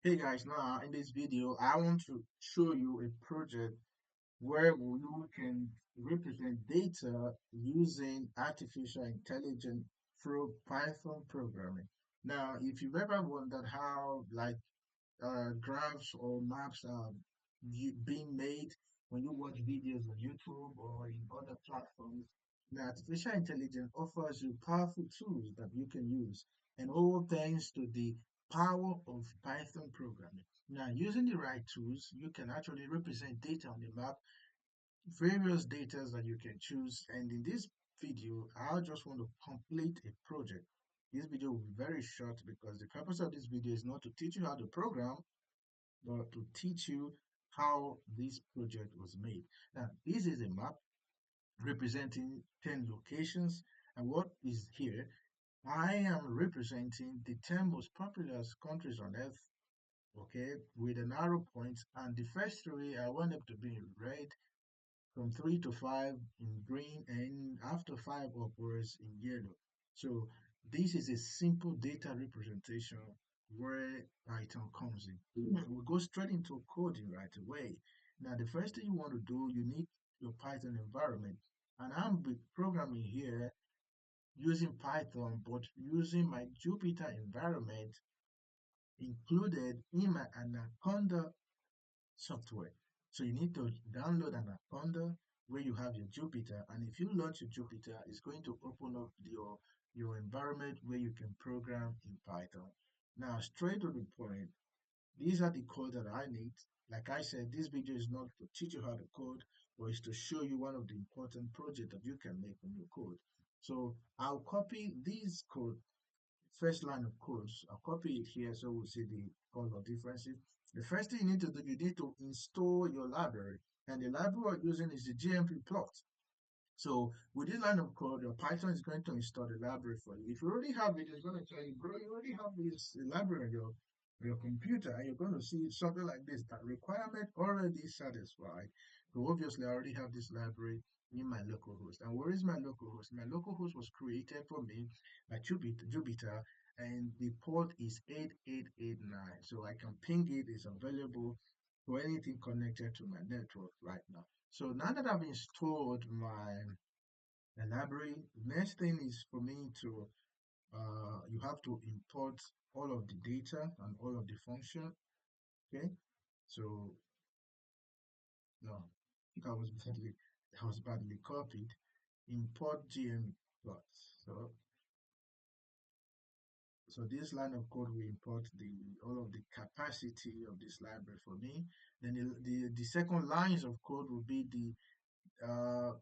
Hey guys, now in this video, I want to show you a project where you can represent data using artificial intelligence through Python programming. Now, if you've ever wondered how graphs or maps are being made when you watch videos on YouTube or in other platforms. The artificial intelligence offers you powerful tools that you can use, and all thanks to the power of Python programming. Now, using the right tools, you can actually represent data on the map, various data that you can choose. And in this video, I just want to complete a project. This video will be very short because the purpose of this video is not to teach you how to program, but to teach you how this project was made. Now, this is a map representing 10 locations, and what is here, I am representing the 10 most populous countries on earth, okay, with an arrow point, and the first three I want them to be in red, from 3 to 5 in green, and after 5 upwards in yellow. So this is a simple data representation where Python comes in. We'll go straight into coding right away. Now, the first thing you want to do, you need your Python environment. And I'm programming here using Python, but using my Jupyter environment included in my Anaconda software. So you need to download Anaconda where you have your Jupyter, and if you launch your Jupyter, it's going to open up your environment where you can program in Python. Now, straight to the point, these are the code that I need. Like I said, this video is not to teach you how to code, but it's to show you one of the important projects that you can make from your code. So I'll copy this code, first line of codes. I'll copy it here so we'll see the color differences. The first thing you need to do, you need to install your library. And the library we're using is the GMP plot. So with this line of code, your Python is going to install the library for you. If you already have it, it's going to tell you, bro, you already have this library on your computer, and you're going to see something like this, that requirement already satisfied. So obviously, I already have this library in my localhost. And where is my localhost? My localhost was created for me by Jupyter, and the port is 8889. So I can ping it, it's available for anything connected to my network right now. So now that I've installed my library, next thing is for me to, you have to import all of the data and all of the function, okay? So, no, I think I was badly copied. Import GM plots. So this line of code will import all of the capacity of this library for me. Then the second lines of code will be uh,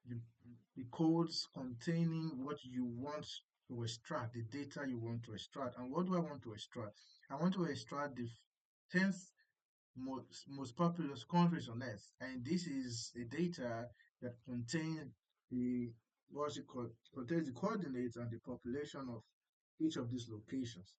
the, the codes containing what you want to extract, the data you want to extract. And what do I want to extract? I want to extract the 10th most populous countries on earth. And this is a data that contains the, what's it called? Contains the coordinates and the population of each of these locations.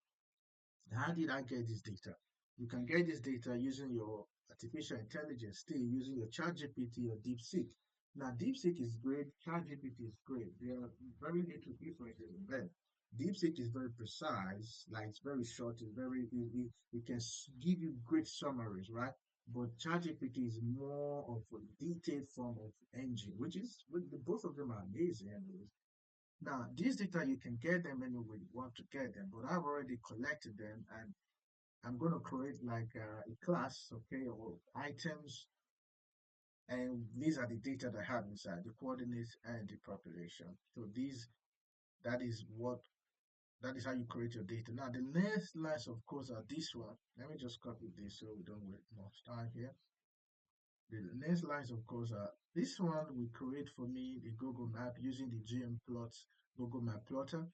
How did I get this data? You can get this data using your artificial intelligence, still using your ChatGPT or DeepSeek. Now, DeepSeek is great, ChatGPT is great. There are very little differences in them. DeepSeek is very precise, like it's very short, it's it can give you great summaries, right? But ChatGPT is more of a detailed form of engine, both of them are amazing anyways. Now, these data, you can get them anywhere you want to get them, but I've already collected them and I'm going to create like a class, okay, or items, and these are the data that I have inside, the coordinates and the population. So that is what, that is how you create your data. Now, the next lines, of course, are this one. Let me just copy this so we don't waste much time here. The next lines, of course, are this one we create for me the Google map using the GM plots Google map plotter.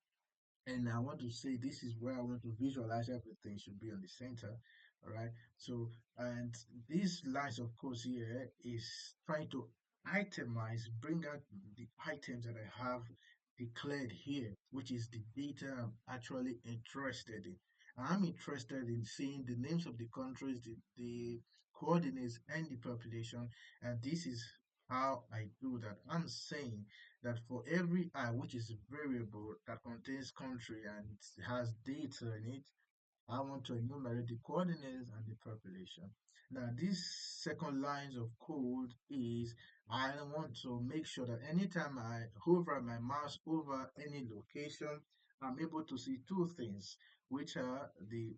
And I want to say this is where I want to visualize everything should be on the center. All right. So, and these lines, of course, here is trying to itemize, bring out the items that I have declared here, which is the data I'm actually interested in. I'm interested in seeing the names of the countries, the coordinates, and the population. And this is how I do that. I'm saying that for every I, which is a variable that contains country and has data in it, I want to enumerate the coordinates and the population. Now, these second lines of code is I want to make sure that anytime I hover my mouse over any location, I'm able to see two things, which are the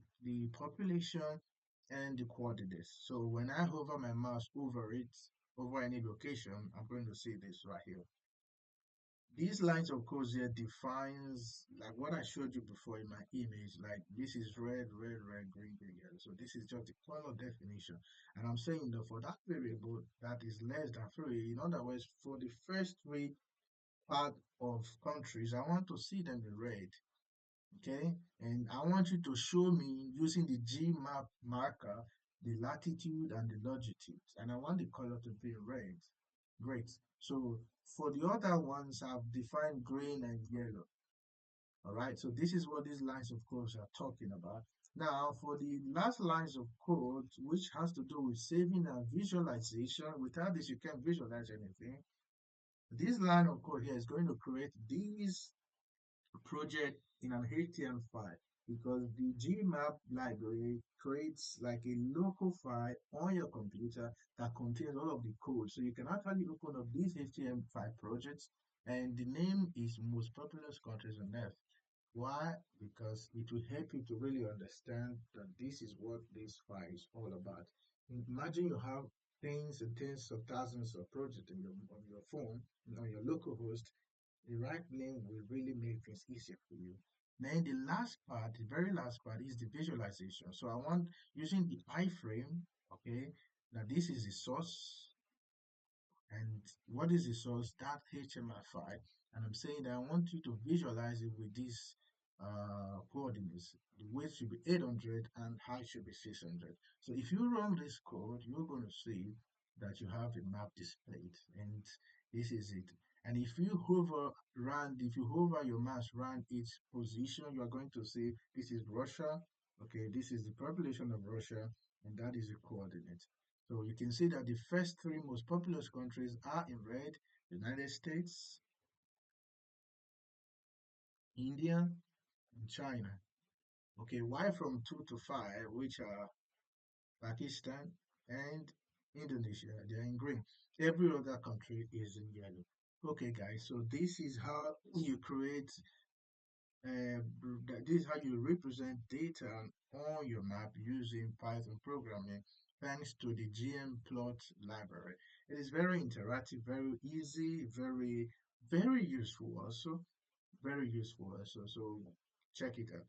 population and the coordinates. So when I hover my mouse over it, over any location, I'm going to see this right here. These lines of codes here defines like what I showed you before in my image, like this is red, red, red, green, green, yellow. So this is just the color definition. And I'm saying that for that variable that is less than 3, in other words, for the first 3 part of countries, I want to see them in red. Okay, and I want you to show me using the Gmap marker the latitude and the longitude, and I want the color to be red. Great. So for the other ones, I've defined green and yellow. All right, so this is what these lines of code are talking about. Now, for the last lines of code, which has to do with saving and visualization, without this, you can't visualize anything. This line of code here is going to create these project in an HTML file because the Gmap library creates like a local file on your computer that contains all of the code. So you can actually open up these HTML5 projects and the name is most populous countries on earth. Why? Because it will help you to really understand that this is what this file is all about. Imagine you have tens and tens of thousands of projects on your phone, on your local host, the right name will really make things easier for you. Then the last part, the very last part is the visualization. So I want using the iframe, okay, now this is the source, and what is the source? That HTML file. And I'm saying that I want you to visualize it with these coordinates. The width should be 800 and height should be 600. So if you run this code, you're going to see that you have a map displayed, and this is it. And if you hover your mouse around each position, you are going to see this is Russia. Okay, this is the population of Russia, and that is the coordinate. So you can see that the first 3 most populous countries are in red: United States, India, and China. Okay, why from 2 to 5, which are Pakistan and Indonesia, they're in green. Every other country is in yellow. Okay, guys, so this is how you create this is how you represent data on your map using Python programming thanks to the gmplot library. It is very interactive, very easy, very useful also. Very useful also. So check it out.